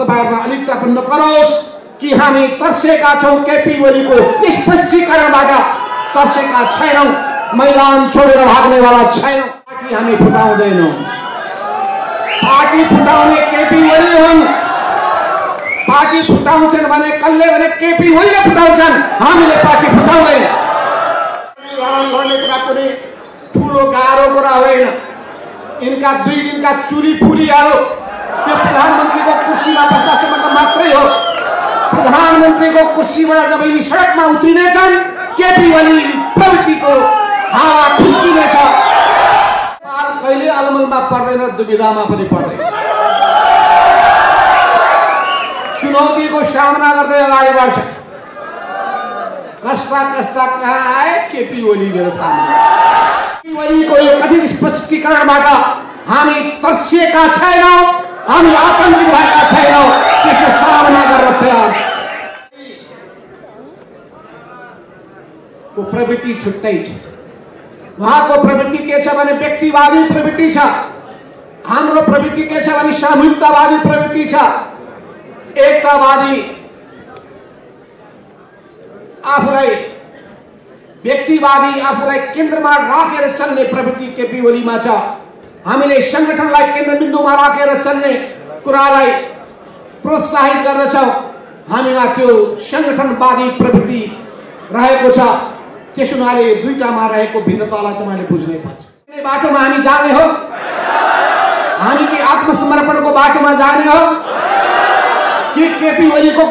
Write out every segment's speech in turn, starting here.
तपाईहरुमा अलिकता पनि नपरोस् कि हामी तर्सेका छौं केपी ओलीको स्पष्टीकरणबाट तर्सेका छैनौं मैदान छोडेर भाग्नेवाला छैनौं पार्टी हामी फुटाउँदैनौं पार्टी फुटाउने केपी ओली हुन् पार्टी फुटाउँछन् भने कसले भने केपी ओलीले फुटाउँछन् हामीले पार्टी फुटाउँदैन लडाईं गर्ने कुरा कुनै ठूलो गाह्रो कुरा होइन इनका 2 दिनका चुरी फुरीहरु त्यो प्रधानमन्त्रीको कुर्सीमा बस्दासम्मको मात्रै हो प्रधानमन्त्रीको कुर्सीबाट जब यिनी सडकमा उत्रिनेछन् केपी ओली प्रवृत्तिको हावा खुस्किनेछ कहिले अलमलमा पर्दैन दुविधामा पनि पर्दैन चुनौतीको सामना गर्दै अगाडि बढ्छ कस्ता कस्ता कहाँ आए केपी ओली मेरो सामने केपी ओलीको यो कथित स्पष्टीकरणबाट हामी तर्सिएका छैनौं हामी आतंकित भएका छैनौं त्यसको सामना गर्न तयार को प्रवृत्ति छुट्टै छ उहाँको प्रवृत्ति के छ भने व्यक्तिवादी प्रवृत्ति छ हाम्रो प्रवृत्ति के छ भने सामूहिकतावादी प्रवृत्ति छ एकतावादी आफूलाई व्यक्तिवादी आफूलाई केन्द्रमा राखेर चल्ने प्रवृत्ति केपी ओलीमा छ हामीले संगठनलाई केन्द्रबिन्दुमा राखेर चल्ने कुरालाई प्रोत्साहित गर्दछौं हामीमा त्यो संगठनवादी प्रवृत्ति रहेको छ त्यस हुनाले दुईटामा रहेको भिन्नतालाई तपाईले बुझ्नै पर्छ यो बाटोमा हामी जाने हो हामी के आत्मसमर्पणको बाटोमा जाने हो कि केपी ओलीको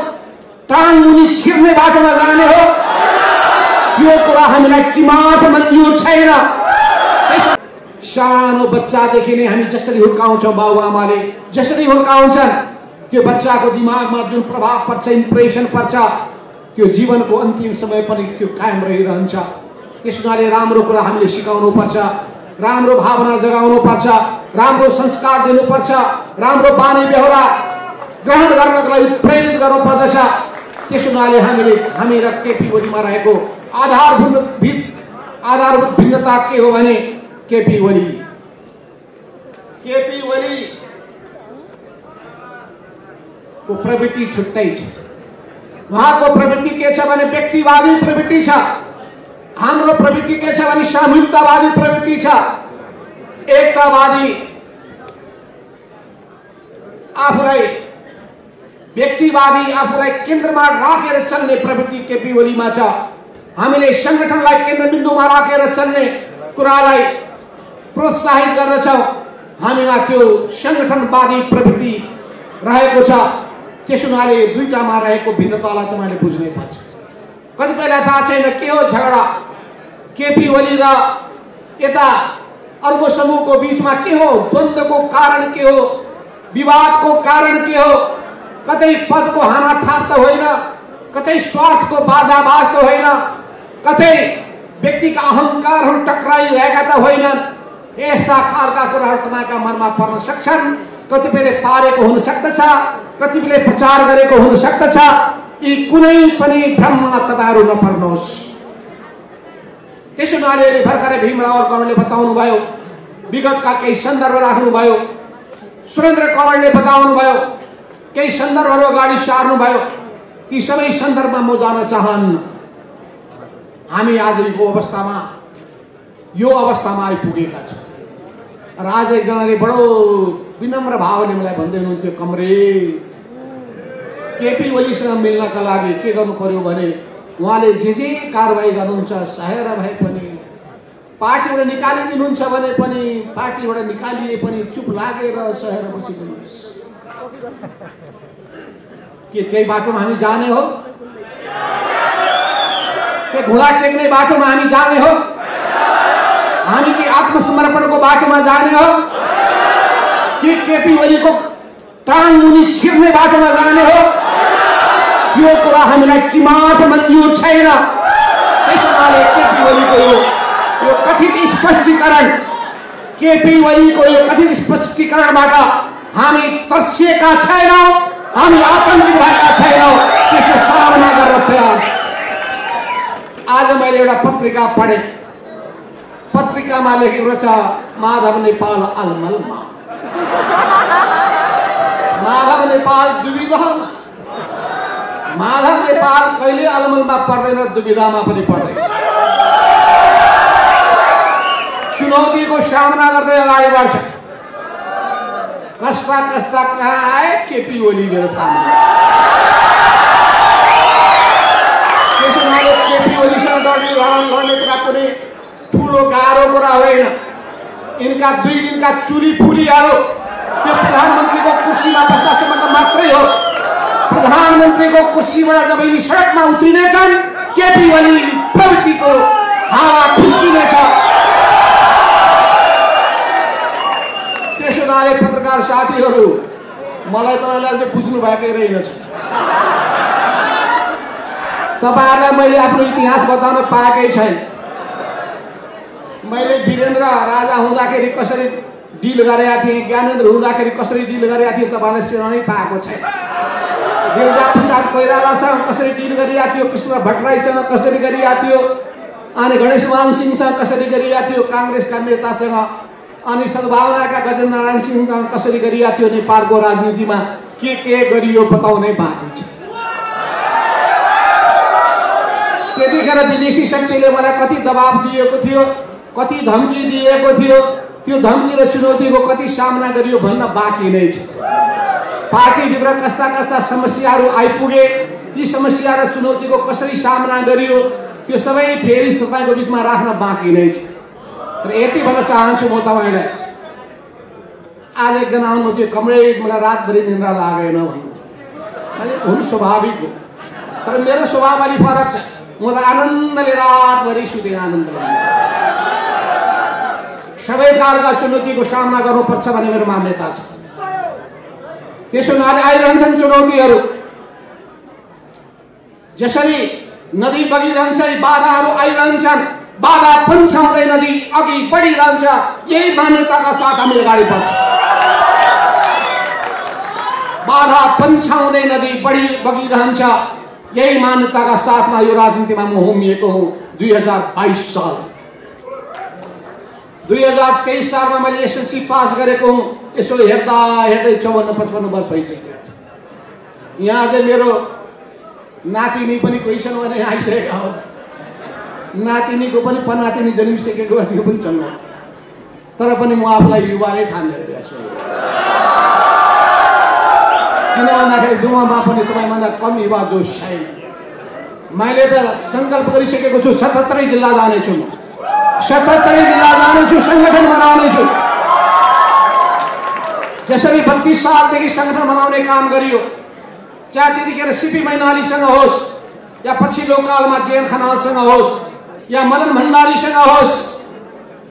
टाङ मुनि छिर्ने बाटोमा जाने हो यो कुरा हामीलाई किमात मन्जुर छैन सानो बच्चादेखि नै हामी जसरी हुर्काउँछौं बाबुआमाले जसरी हुर्काउँछन् त्यो बच्चाको दिमागमा जुन प्रभाव पर्छ इम्प्रेसन पर्छ त्यो जीवनको अन्तिम समय पनि त्यो कायम रहिरहन्छ त्यसैले राम्रो कुरा हामीले सिकाउनु पर्छ राम्रो भावना जगाउनु पर्छ राम्रो संस्कार दिनु पर्छ राम्रो बानी व्यवहार ग्रहण गर्नको लागि प्रेरित गर्नु पर्दछ त्यसैले हामी र केपी ओलीमा रहेको आधारभूत भिन्नता के हो भने केपी ओली को प्रवृत्ति छुट्टै छ उहाँको प्रवृत्ति के छ भने व्यक्तिवादी प्रवृत्ति छ हाम्रो प्रवृत्ति के छ भने सामूहिकतावादी प्रवृत्ति छ एकतावादी आफूलाई व्यक्तिवादी आफूलाई केन्द्रमा राखेर चल्ने प्रवृत्ति केपी ओलीमा छ हामीले संगठनलाई केन्द्रबिन्दुमा राखेर चल्ने कुरालाई प्रोत्साहित गर्दछौं हामीमा त्यो संगठनवादी प्रवृत्ति रहेको छ त्यस हुनाले दुईटामा रहेको भिन्नतालाई तपाईले बुझ्नै पर्छ कतिपयलाई थाहा छैन के हो झगडा केपी ओली र यता अर्को समूहको बीचमा के हो द्वन्द्वको कारण के हो विवादको कारण के हो कतै पदको हानाथाप त होइन कतै स्वार्थको बाजाबाज त होइन कतै व्यक्तिका अहंकारहरू टक्राइरहेका त होइनन् यस्ता खालका कुराहरू तपाईका मनमा पर्न सक्छन् कतिपयले पारेको हुन सक्दछ कतिपयले प्रचार गरेको हुन सक्दछ यी कुनै पनि भ्रममा तपाईहरु नपर्नुहोस् त्यसैले भर्खरै भीमराव कमलले बताउनु भयो विगतका केही सन्दर्भ राख्नु भयो सुरेन्द्र कमलले बताउनु भयो केही सन्दर्भहरू अगाडि सार्नु भयो ती सबै सन्दर्भमा म जान चाहन्न हामी आज यो अवस्थामा आइपुगेका छौं र आज एकजनाले बडो विनम्र भावले मलाई भन्दै हुनुहुन्थ्यो कमरेड केपी ओलीसँग मिल्नका लागि के गर्नु पर्यो भने उहाँले जे कारबाही गर्नुहुन्छ सहेर भए पनि पार्टीबाट निकालिदिनुहुन्छ भने पनि पार्टीबाट निकालिए पनि चुप लागेर सहेर बसिदिनुहोस् के त्यही बाटोमा हामी जाने हो के घोडा टेक्ने बाटोमा हामी जाने हो हामी के आत्मसमर्पणको बाटोमा जाने हो कि केपी ओलीको टाङ मुनि छिर्ने बाटोमा जाने हो यो कुरा हामीलाई किमात मन्जुर छैन त्यसैले केपी ओलीको यो कथित स्पष्टीकरणबाट हामी तर्सिएका छैनौं हामी आतंकित भएका छैनौं त्यसको सामना गर्न तयार आज मैले एउटा पत्रिका पढे पत्रिकामा लेखेको छ माधव नेपाल अलमलमा माधव नेपाल दुविधामा, माधव नेपाल कहिले अलमलमा पर्दैन, दुविधामा पनि पर्दैन। चुनौतीको सामना गर्दै अगाडि बढ्छ। कस्ता कस्ता कहाँ आए केपी ओली मेरो सामने। त्यसैले केपी ओलीसँग लडाइँ गर्ने कुरा कुनै ठुलो गाह्रो कुरा होइन। इनका 2 दिनका चुली फुलीहरू त्यो प्रधानमन्त्रीको कुर्सीमा बस्दासम्मको मात्रै हो। प्रधानमन्त्रीको कुर्सीबाट जब यिनी सडकमा उत्रिनेछन्, केपी ओली प्रवृत्तिको हावा खुस्किनेछ। त्यसो हुनाले पत्रकार साथीहरू, मलाई तपाईँलाई चाहिँ बुझ्नु भएकै रहेनछ। तपाईँहरूलाई मैले आफ्नो इतिहास बताउन पाएकै छैन। मैले वीरेन्द्र राजा हुँदाखेरि कसरी डिल गरेका थिएँ, ज्ञानेन्द्र हुँदाखेरि कसरी डिल गरेका थिएँ, तपाईँलाई सुनाउनै पाएको छैन। गिरिजा प्रसाद कोइरालासँग कसरी डिल गरिरहेको थियो, कृष्ण भट्टराईसँग कसरी गरिरहेको थियो, अनि गणेशमान सिंहसँग कसरी गरिरहेको थियो, काङ्ग्रेसका नेतासँग, अनि सद्भावनाका गजेन्द्र नारायण सिंहसँग कसरी गरिरहेको थियो। नेपालको राजनीतिमा के गरियो बताउनै बाँकी छ। त्यतिखेर विदेशी शक्तिले मलाई कति दबाब दिएको थियो, कति धम्की दिएको थियो, त्यो धम्की र चुनौतीको कति सामना गरियो भन्न बाँकी नै छ। पार्टीभित्र कस्ता कस्ता समस्याहरू आइपुगे, ती समस्या र चुनौतीको कसरी सामना गरियो, त्यो सबै फेरि तपाईँको बिचमा राख्न बाँकी नै छ। तर यति भन्न चाहन्छु म तपाईँलाई, आज एकजना आउनुभयो, कमरेड मलाई रातभरि निन्द्रा लागेन भन्नु। मैले हुनु स्वाभाविक हो, तर मेरो स्वभाव अलि फरक छ। म त आनन्दले रातभरि सुतेँ, आनन्दले। सबै कालका चुनौतीको सामना गर्नुपर्छ भन्ने मेरो मान्यता छ। त्यसो हुनाले आइरहन्छन् चुनौतीहरू। जसरी नदी बगिरहन्छ, बाधाहरू आइरहन्छन्, बाधा पन्छाउँदै नदी अघि बढिरहन्छ। यही मान्यताका साथ हामी अगाडि बढ्छ। बाधा पन्छाउँदै नदी बगिरहन्छ, यही मान्यताका साथमा यो राजनीतिमा म होमिएको हुँ। 2022 साल 2023 सालमा मैले एसएलसी पास गरेको हुँ। यसो हेर्दा हेर्दै 54-55 वर्ष भइसकेको छ। यहाँ चाहिँ मेरो नातिनी पनि कोही छन् भने आइसकेका हो। नातिनीको पनि पनातिनी जन्मिसकेको त्यो पनि छन्। तर पनि म आफूलाई युवा नै ठानिरहेको छु। किन भन्दाखेरि दुवामा पनि तपाईँभन्दा कम युवा जोस छैन। मैले त सङ्कल्प गरिसकेको छु, 77 जिल्ला जानेछु। 77 जिल्ला जानेछु, सङ्गठन बनाउनेछु। जसरी 32 सालदेखि सङ्गठन बनाउने काम गरियो, चाहे त्यतिखेर सिपी मैनालीसँग होस्, या पछिल्लो कालमा जेएन खनालसँग होस्, या मदन भण्डारीसँग होस्,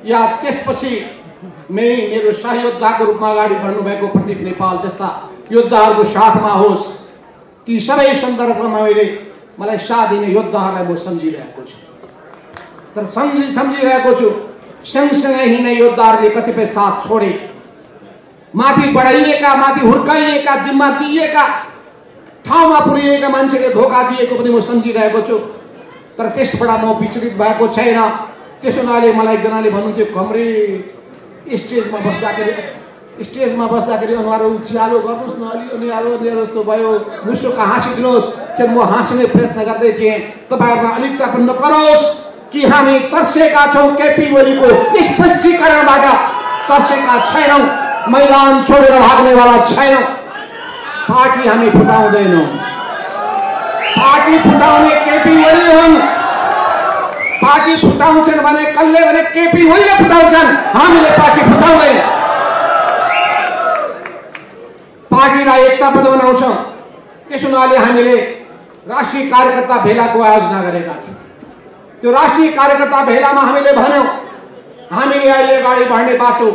या त्यसपछि मेरो सहयोद्धाको रूपमा अगाडि बढ्नुभएको प्रदीप नेपाल जस्ता योद्धाहरूको साथमा होस्, ती सबै सन्दर्भमा मलाई साथ दिने योद्धाहरूलाई म सम्झिरहेको छु। तर सम्झिरहेको छु, सँगसँगै हिँड्ने योद्धाहरूले कतिपय साथ छोडे। माथि बढाइएका, माथि हुर्काइएका, जिम्मा दिएका, ठाउँमा पुर्याइएका मान्छेले धोका दिएको पनि म सम्झिरहेको छु। तर त्यसबाट म विचलित भएको छैन। त्यसो हुनाले मलाई एकजनाले भन्नुहुन्थ्यो, कमरेड स्टेजमा बस्दाखेरि अनुहार उज्यालो गर्नुहोस् न, अलि अनुहारो अँध्यारो जस्तो भयो, मुसुक हाँसिदिनुहोस्। चाहिँ म हाँस्ने प्रयत्न गर्दै थिएँ। तपाईँहरूमा अलिकता पनि नपरोस् कि हामी तर्सेका छौँ, केपी ओलीको स्पष्टीकरणबाट तर्सेका छैनौँ, मैदान छोडेर भाग्नेवाला छैनौँ। पार्टी हामी फुटाउँदैनौँ। पार्टी फुटाउने केपी ओली हुन्। पार्टी फुटाउँछन् भने कसले भने केपी ओलीले फुटाउँछन्, हामीले पार्टी फुटाउँदैन। पार्टीलाई एकताबद्ध बनाउँछौँ। त्यसो हुनाले हामीले राष्ट्रिय कार्यकर्ता भेलाको आयोजना गरेका थियौँ। त्यो राष्ट्रिय कार्यकर्ता भेलामा हामीले भन्यौँ, हामीले अहिले अगाडि बढ्ने बाटो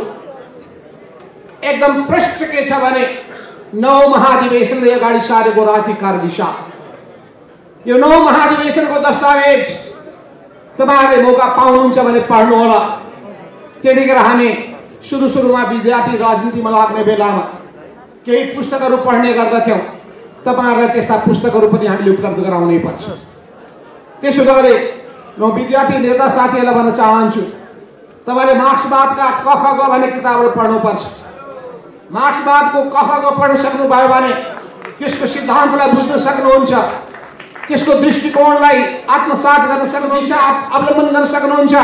एकदम प्रष्ट के छ भने 9 महाधिवेशनले अगाडि सारेको राजनीतिक कार्यदिशा। यो 9 महाधिवेशनको दस्तावेज तपाईँहरूले मौका पाउनुहुन्छ भने पढ्नु होला। त्यतिखेर हामी सुरुमा विद्यार्थी राजनीतिमा लाग्ने बेलामा केही पुस्तकहरू पढ्ने गर्दथ्यौँ। तपाईँहरूलाई त्यस्ता पुस्तकहरू पनि हामीले उपलब्ध गराउनै पर्छ। त्यसो गरी म विद्यार्थी नेता साथीहरूलाई भन्न चाहन्छु, तपाईँले मार्क्सवादका क ख ग भन्ने किताबहरू पढ्नुपर्छ। मार्क्सवादको कखको पढ्न सक्नुभयो भने त्यसको सिद्धान्तलाई बुझ्न सक्नुहुन्छ, त्यसको दृष्टिकोणलाई आत्मसात गर्न सक्नुहुन्छ, अवलम्बन गर्न सक्नुहुन्छ।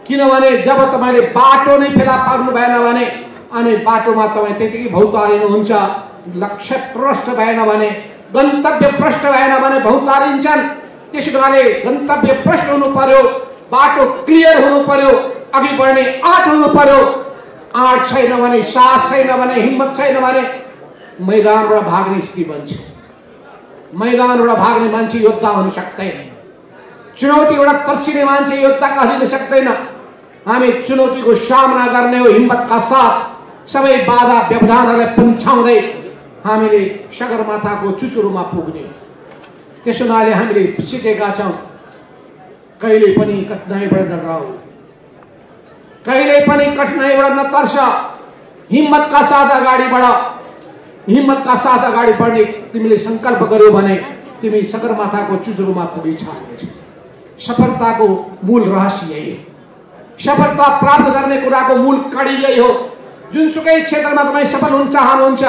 किनभने जब तपाईले बाटो नै फेला पार्नु भएन भने अनि बाटोमा तपाई त्यतिकै भौतारिनुहुन्छ, लक्ष्य प्रष्ट भएन भने, गन्तव्य प्रष्ट भएन भने भौतारिन्छन्। त्यसैले गन्तव्य प्रष्ट हुनु पर्यो, बाटो क्लियर हुनु पर्यो, अघि बढ्ने आँट हुनु पर्यो। आँट छैन भने, साहस छैन भने, हिम्मत छैन भने मैदानबाट भाग्ने स्थिति बन्छ। मैदानबाट भाग्ने मान्छे योद्धा हुन सक्दैन। चुनौतीबाट तर्सिने मान्छे योद्धा कहलिन सक्दैन। हामी चुनौतीको सामना गर्ने हो हिम्मतका साथ, सबै बाधा व्यवधानहरूलाई पुन्छाउँदै हामीले सगरमाथाको चुचुरोमा पुग्ने। त्यसैले हामीले सिकेका छौँ, कहिले पनि कठिनाइबाट नडराऊ, कहिले पनि कठिनाइबाट नतर्स, हिम्मतका साथ अगाडि बढ। हिम्मतका साथ अगाडि बढ्ने तिमीले संकल्प गर्यो भने तिमी सगरमाथाको चुचुरोमा पुगिछौ। सफलताको मूल रहस्य यही हो। सफलता प्राप्त गर्ने कुराको मूल कडी यही हो। जुनसुकै क्षेत्रमा तपाईँ सफल हुन चाहनुहुन्छ,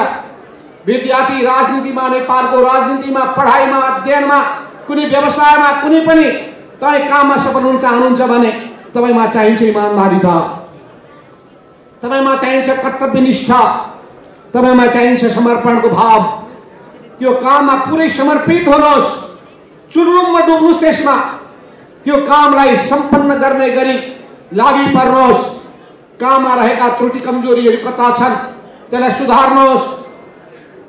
विद्यार्थी राजनीतिमा, नेपालको राजनीतिमा, पढाइमा, अध्ययनमा, कुनै व्यवसायमा, कुनै पनि तपाईँ काममा सफल हुन चाहनुहुन्छ भने तपाईमा चाहिन्छ इमानदारिता, तपाईमा चाहिन्छ कर्तव्यनिष्ठा, तपाईमा चाहिन्छ समर्पणको भाव। त्यो काममा पुरै समर्पित हुनुहोस्, चुरुममा डुब्नुहोस् त्यसमा। त्यो कामलाई सम्पन्न गर्ने गरी लागि पर्नुहोस्। काममा रहेका त्रुटि कमजोरीहरू कता छन् त्यसलाई सुधार्नुहोस्।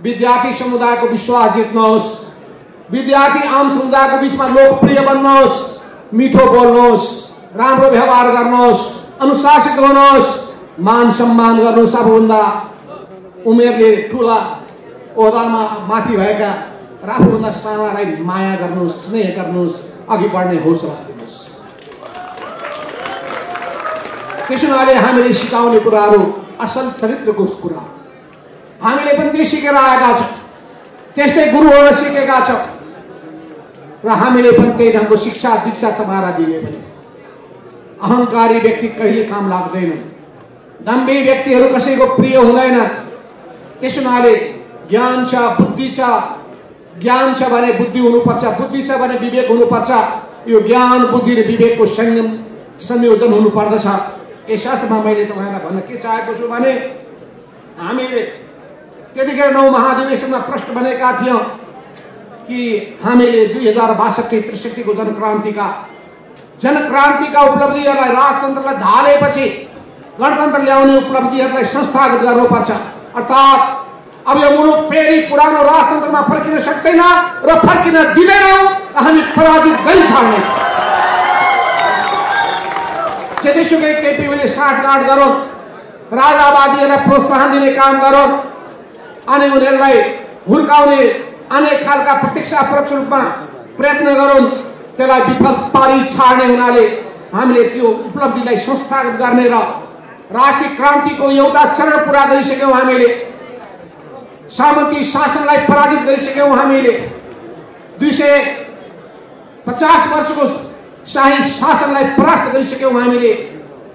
विद्यार्थी समुदायको विश्वास जित्नुहोस्। विद्यार्थी आम समुदायको बीचमा लोकप्रिय बन्नुहोस्। मिठो बोल्नुहोस्, राम्रो व्यवहार गर्नुहोस्, अनुशासित हुनुहोस्, मान सम्मान गर्नुहोस्। सबभन्दा उमेरले ठुला ओहदामा माथि भएका र आफूभन्दा सानालाई माया गर्नुहोस्, स्नेह गर्नुहोस्, अघि बढ्ने हौसला दिनुहोस्। त्यसैले हामीले सिकाउने कुराहरू असल चरित्रको कुरा, हामीले पनि त्यही सिकेर आएका छौँ, त्यस्तै गुरुबाट सिकेका छौँ र हामीले पनि त्यही ढङ्गको शिक्षा दीक्षा तपाईँलाई दिए भने अहङ्कारी व्यक्ति कहिले काम लाग्दैन। दम्भी व्यक्तिहरू कसैको प्रिय हुँदैन। त्यसैले ज्ञान छ, बुद्धि छ। ज्ञान छ भने बुद्धि हुनुपर्छ, बुद्धि छ भने विवेक हुनुपर्छ। यो ज्ञान, बुद्धि र विवेकको संयोजन हुनुपर्दछ। यस अर्थमा मैले तपाईँलाई भन्न के चाहेको छु भने हामीले त्यतिखेर 9 महाधिवेशनमा प्रश्न बनेका थियौँ कि हामीले 2062-63 को जनक्रान्तिका उपलब्धिहरूलाई, राजतन्त्रलाई ढालेपछि गणतन्त्र ल्याउने उपलब्धिहरूलाई संस्थागत गर्नुपर्छ। अर्थात् अब यो मुलुक फेरि पुरानो राजतन्त्रमा फर्किन सक्दैन र फर्किन दिँदैनौँ। हामी पराजित गरी छाड्ने। जतिसुकै केपी ओलीले साँठगाँठ गरौँ, राजावादीहरूलाई प्रोत्साहन दिने काम गरौँ अनि उनीहरूलाई हुर्काउने अनेक खालका प्रत्यक्ष अपरोक्ष रूपमा प्रयत्न गरौँ, त्यसलाई विफल पारी छाड्ने हुनाले हामीले त्यो उपलब्धिलाई संस्थागत गर्ने र राष्ट्रिय क्रान्तिको एउटा चरण पुरा गरिसक्यौँ। हामीले सामन्ती शासनलाई पराजित गरिसक्यौँ। हामीले 250 वर्षको शाही शासनलाई परास्त गरिसक्यौँ। हामीले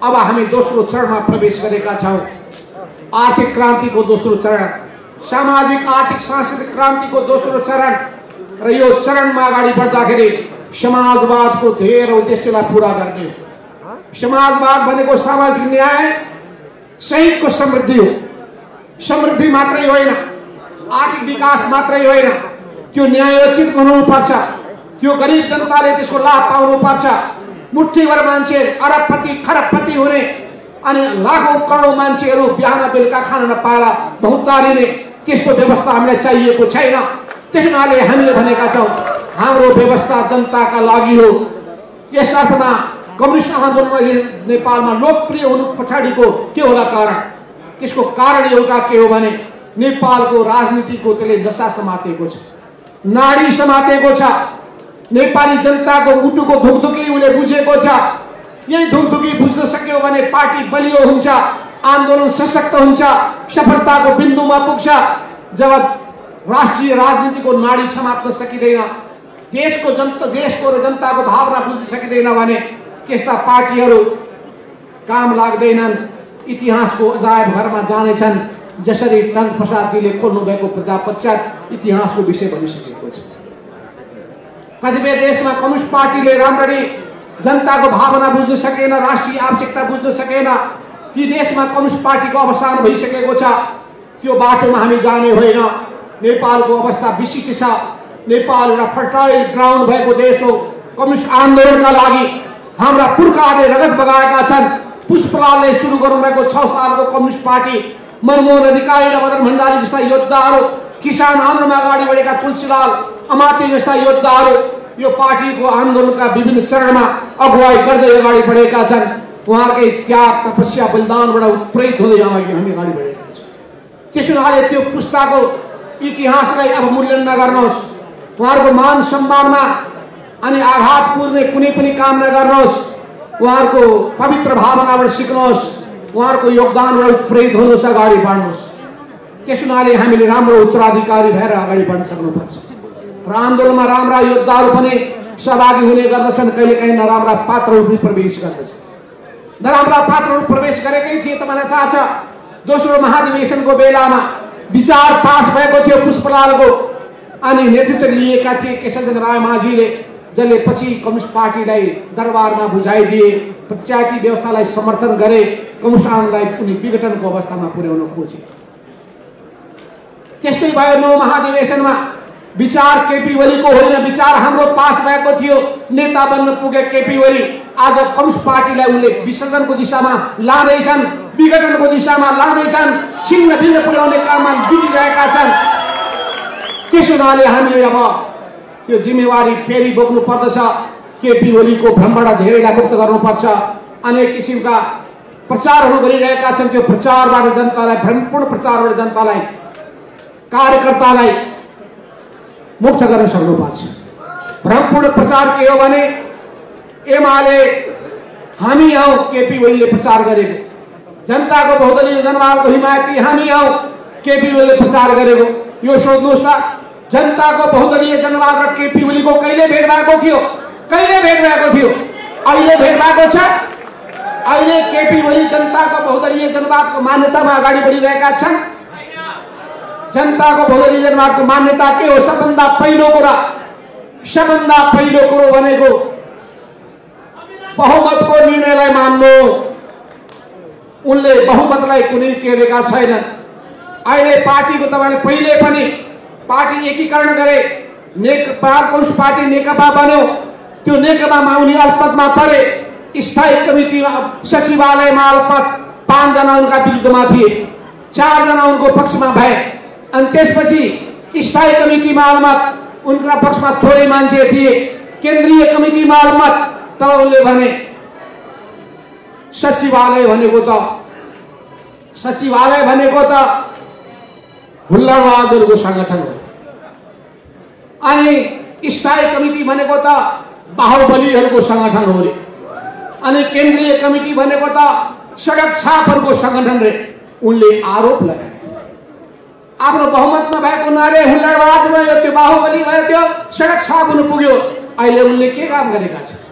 अब हामी दोस्रो चरणमा प्रवेश गरेका छौँ। आर्थिक क्रान्तिको दोस्रो चरण, सामाजिक आर्थिक सांस्कृतिक क्रान्तिको दोस्रो चरण र यो चरणमा अगाडि बढ्दाखेरि समाजवादको ध्येय र उद्देश्यलाई पूरा गर्ने। समाजवाद भनेको सामाजिक न्याय सहितको समृद्धि हो। समृद्धि मात्रै होइन, आर्थिक विकास मात्रै होइन, त्यो न्यायोचित हुनुपर्छ। त्यो गरिब जनताले त्यसको लाभ पाउनुपर्छ। मुठ्ठीभर मान्छे अरबपति खरबपति हुने अनि लाखौं करोडौं मान्छेहरू बिहान बेलुका खान नपाएर भौतारिने त्यस्तो व्यवस्था हामीलाई चाहिएको छैन। त्यसैले हामीले भनेका छौँ हाम्रो व्यवस्था जनताका लागि हो। यस अर्थमा कम्युनिस्ट आन्दोलन नेपालमा लोकप्रिय हुनु पछाडिको के होला कारण? त्यसको कारण एउटा के हो भने नेपालको राजनीतिको त्यसले नशा समातेको छ, नाडी समातेको छ। नेपाली जनताको मुटुको धुकधुकी उसले बुझेको छ। यही धुकधुकी बुझ्न सक्यो भने पार्टी बलियो हुन्छ, आन्दोलन सशक्त हुन्छ, सफलताको बिन्दुमा पुग्छ। जब राष्ट्रिय राजनीतिको नाडी समात्न सकिँदैन, देशको र जनताको भावना बुझ्न सकिँदैन भने त्यस्ता पार्टीहरू काम लाग्दैनन्, इतिहासको अजायब घरमा जानेछन्। जसरी टंक प्रसादजीले खोल्नुभएको प्रजापश्चात इतिहासको विषय बनिसकेको छ। कतिपय देशमा कम्युनिस्ट पार्टीले राम्ररी जनताको भावना बुझ्न सकेन, राष्ट्रिय आवश्यकता बुझ्न सकेन। ती देशमा कम्युनिस्ट पार्टीको अवसान भइसकेको छ। त्यो बाटोमा हामी जाने होइन। नेपालको अवस्था विशिष्ट छ। नेपाल एउटा फर्टाइल ग्राउन्ड भएको देश हो। कम्युनिस्ट आन्दोलनका लागि हाम्रा पुर्खाहरूले रगत बगाएका छन्। पुष्पलालले सुरु गर्नुभएको 6 सालको कम्युनिस्ट पार्टी, मनमोहन अधिकारी र मदन भण्डारी जस्ता योद्धाहरू, किसान आन्दोलनमा अगाडि बढेका तुलसीलाल अमात्य जस्ता योद्धाहरू यो पार्टीको आन्दोलनका विभिन्न चरणमा अगुवाई गर्दै अगाडि बढेका छन्। उहाँहरूकै त्याग, तपस्या, बलिदानबाट उत्प्रेरित हुँदै हामी अगाडि बढेका छौँ। त्यसो हुनाले त्यो पुस्ताको इतिहासलाई अब मूल्य नगर्नुहोस्। उहाँहरूको मान सम्मानमा अनि आघात पुर्ने कुनै पनि काम नगर्नुहोस्। उहाँहरूको पवित्र भावनाबाट सिक्नुहोस्। उहाँहरूको योगदानबाट उत्प्रेरित हुनुहोस्, अगाडि बढ्नुहोस्। त्यसो हुनाले हामीले राम्रो उत्तराधिकारी भएर अगाडि बढ्न सक्नुपर्छ। र आन्दोलनमा राम्रा योद्धाहरू पनि सहभागी हुने गर्दछन्। कहिलेकाहीँ नराम्रा पात्रहरू पनि प्रवेश गर्दछन्। नराम्रा पात्रहरू प्रवेश गरेकै थिए। तपाईँलाई थाहा छ, दोस्रो महाधिवेशनको बेलामा विचार पास भएको थियो पुष्पलालको, अनि नेतृत्व लिएका थिए केशवचन्द्र रायमाझीले, जसले पछि कम्युनिस्ट पार्टीलाई दरबारमा बुझाइदिए, पञ्चायती व्यवस्थालाई समर्थन गरे, कम्युनिस्ट आन्दोलनलाई उनी विघटनको अवस्थामा पुर्याउन खोजे। त्यस्तै भयो 9 महाधिवेशनमा विचार केपी ओलीको होइन, विचार हाम्रो पास भएको थियो। नेता बन्न पुगे केपी ओली आज कम्युनिस्ट पार्टीलाई उनले विसर्जनको दिशामा लाँदैछन्, विघटनको दिशामा लाँदैछन्, छिन्न भिन्न पुर्याउने काममा जुटिरहेका छन्। त्यसो हुनाले हामीले अब त्यो जिम्मेवारी फेरि बोक्नु पर्दछ। केपी ओलीको भ्रमबाट धेरैलाई मुक्त गर्नुपर्छ। अनेक किसिमका प्रचारहरू गरिरहेका छन्। त्यो प्रचारबाट जनतालाई, भ्रमपूर्ण प्रचारबाट जनतालाई, कार्यकर्तालाई मुक्त गर्न सक्नुपर्छ। भ्रमपूर्ण प्रचार के हो भने एमाले हामी हौं, केपी ओलीले प्रचार गरेको, जनताको बहुदलीय जनवादको हिमायती हामी हौं, केपी ओलीले प्रचार गरेको। यो सोच्नुहोस् त, जनताको बहुदलीय जनवाद र केपी ओलीको कहिले भेट भएको थियो? कहिले भेट भएको थियो? अहिले भेट भएको छ। अहिले केपी ओली जनताको बहुदलीय जनवादको मान्यतामा अगाडि बढिरहेका छन्। जनताको बहुदलीय जनवादको मान्यता के हो? सबभन्दा पहिलो कुरो भनेको बहुमतको निर्णयलाई मान्नु। उनले बहुमतलाई कुनै टेरेका छैनन्। अहिले पार्टीको तपाईले पहिले पनि पार्टी एकीकरण गरे, नेकपा कम्युनिस्ट पार्टी नेकपा बन्यो। त्यो नेकपामा उनी अल्पमतमा परे। स्थायी कमिटीमा सचिवालयमा अल्पमत 5 जना उनका विरुद्धमा थिए, 4 जना उनको पक्षमा भए। अनि त्यसपछि स्थायी कमिटीमा अल्पमत उनका पक्षमा थोरै मान्छे थिए, केन्द्रीय कमिटीमा अल्पमत। तब उनले भने सचिवालय भनेको त हुल्लडबहादुरको संगठन हो, अनि स्थायी कमिटी भनेको त बाहुबलीहरूको संगठन हो रे, अनि केन्द्रीय कमिटी भनेको त सडक छापहरूको संगठन रे। उनले आरोप लगाए। आफ्नो बहुमतमा भएको नारे हुल्लडबाज भयो, त्यो बाहुबली भयो, त्यो सडक छाप हुन पुग्यो। अहिले उनले के काम गरेका छन्?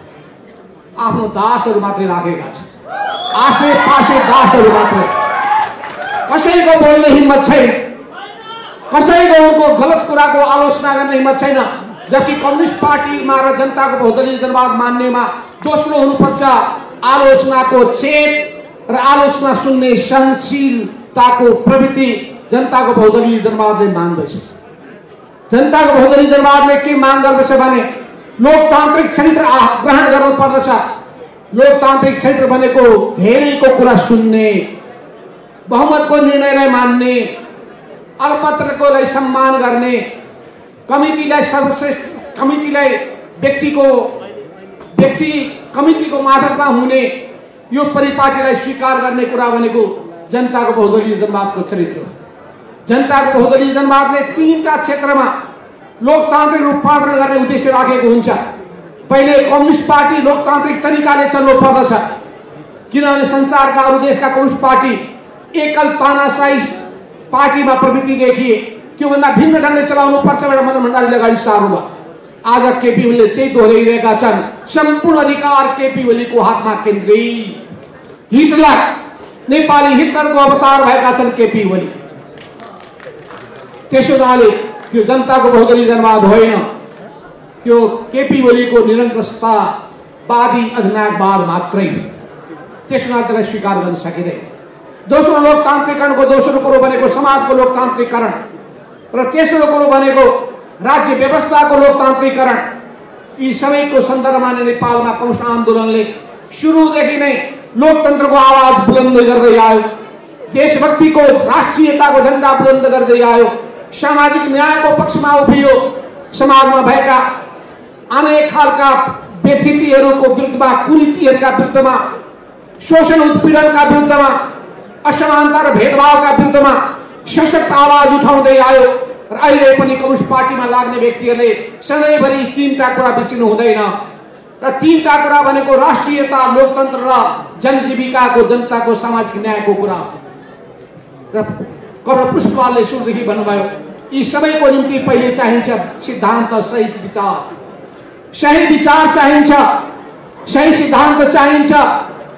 आफ्नो दासहरू मात्रै राखेका छन्, आसे पासे दासहरू मात्रै। कसैको बोल्ने हिम्मत छैन, कसैको उनको गलत कुराको आलोचना गर्ने हिम्मत छैन। जबकि कम्युनिस्ट पार्टीमा र जनताको बहुदलीय जनवाद मान्नेमा दोस्रो हुनुपर्छ आलोचनाको चेत र आलोचना सुन्ने सहनशीलताको प्रवृत्ति। जनताको बहुदलीय जनवादले माग्दछ। जनताको बहुदलीय जनवादले के माग गर्दछ भने लोकतान्त्रिक चरित्र ग्रहण गर्नु पर्दछ। लोकतान्त्रिक चरित्र भनेको धेरैको कुरा सुन्ने, बहुमतको निर्णयलाई मान्ने, अल्पमतकोलाई सम्मान गर्ने, कमिटीलाई सर्वश्रेष्ठ कमिटीलाई कमिटीको मार्फतमा हुने, यो परिपाटीलाई स्वीकार गर्ने कुरा भनेको जनताको बहुदलीय जनवादको चरित्र हो। जनताको बहुदलीय जनवादले 3टा क्षेत्रमा लोकतान्त्रिक रूपान्तरण गर्ने उद्देश्य राखेको हुन्छ। पहिले कम्युनिस्ट पार्टी लोकतान्त्रिक तरिकाले चल्नु पर्दछ, किनभने संसारका अरू देशका कम्युनिस्ट पार्टी एकल तानाशाही पार्टीमा प्रवृत्ति देखिए। त्योभन्दा भिन्न ढङ्गले चलाउनु पर्छ भनेर मदन भण्डारीले अगाडि सार्नुभयो। आज केपी ओलीले त्यही दोहोऱ्याइरहेका छन्। सम्पूर्ण अधिकार केपी ओलीको हातमा केन्द्रित। हिटलर, नेपाली हिटलरको अवतार भएका छन् केपी ओली। त्यसो हुनाले त्यो जनताको बहुदलीय जनवाद होइन, त्यो केपी ओलीको निरङ्कुशतावादी अधिनायकवाद मात्रै। त्यसो हुनाले त्यसलाई स्वीकार गर्न सकिँदैन। दोस्रो लोकतान्त्रिकरणको दोस्रो कुरो भनेको समाजको लोकतान्त्रिकरण र तेस्रो कुरो भनेको राज्य व्यवस्थाको लोकतान्त्रिकरण। यी सबैको सन्दर्भमा नेपालमा कम्युनिस्ट आन्दोलनले सुरुदेखि नै लोकतन्त्रको आवाज बुलन्द गर्दै आयो, देशभक्तिको राष्ट्रियताको झण्डा बुलन्द गर्दै आयो, सामाजिक न्यायको पक्षमा उभियो, समाजमा भएका अनेक खालका व्यथितिहरूको विरुद्धमा, कुरीतिहरूका विरुद्धमा, शोषण उत्पीडनका विरुद्धमा, असमानता र भेदभावका विरुद्धमा सशक्त आवाज उठाउँदै आयो। र अहिले पनि कम्युनिस्ट पार्टीमा लाग्ने व्यक्तिहरूले सधैँभरि तीनटा कुरा बिर्सिनु हुँदैन र तीनटा कुरा भनेको राष्ट्रियता, लोकतन्त्र र जनजीविकाको, जनताको सामाजिक न्यायको कुरा। र कमल पुष्पवालले सुरुदेखि भन्नुभयो यी सबैको निम्ति पहिले चाहिन्छ सिद्धान्त, सही विचार। सही विचार चाहिन्छ, सही सिद्धान्त चाहिन्छ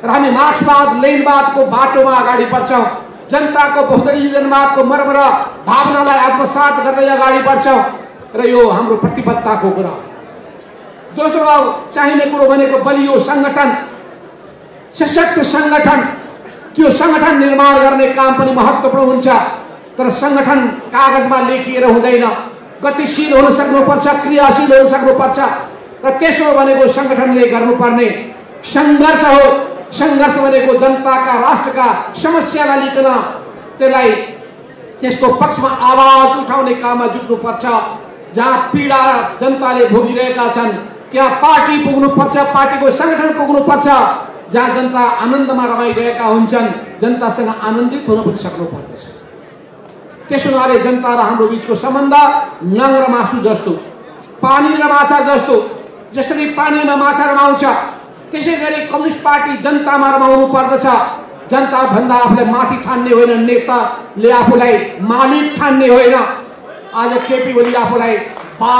र हामी मार्क्सवाद, लेनिनवादको बाटोमा अगाडि बढ्छौँ। जनताको बहुदलीय जनवादको मर्म र भावनालाई आत्मसात गर्दै अगाडि बढ्छौँ र यो हाम्रो प्रतिबद्धताको कुरा। दोस्रो चाहिने कुरो भनेको बलियो सङ्गठन, सशक्त सङ्गठन। त्यो सङ्गठन निर्माण गर्ने काम पनि महत्त्वपूर्ण हुन्छ, तर सङ्गठन कागजमा लेखिएर हुँदैन, गतिशील हुन सक्नुपर्छ, क्रियाशील हुन सक्नुपर्छ। र तेस्रो भनेको सङ्गठनले गर्नुपर्ने सङ्घर्ष हो। सङ्घर्ष भनेको जनताका, राष्ट्रका समस्यालाई लिकन त्यसलाई त्यसको पक्षमा आवाज उठाउने काममा जुट्नुपर्छ। जहाँ पीडा जनताले भोगिरहेका छन् त्यहाँ पार्टी पुग्नुपर्छ, पार्टीको सङ्गठन पुग्नुपर्छ। जहाँ जनता आनन्दमा रमाइरहेका हुन्छन् जनतासँग आनन्दित हुन पनि सक्नुपर्दछ। त्यसो हुनाले जनता र हाम्रो बिचको सम्बन्ध नङ र मासु जस्तो, पानी र माछा जस्तो। जसरी पानीमा माछा रमाउँछ त्यसै गरी कम्युनिस्ट पार्टी जनतामा रमाउनु पर्दछ। जनता भन्दा आफूलाई माथि ठान्ने होइन, नेताले आफूलाई मालिक ठान्ने होइन। आज केपी ओली आफूलाई बा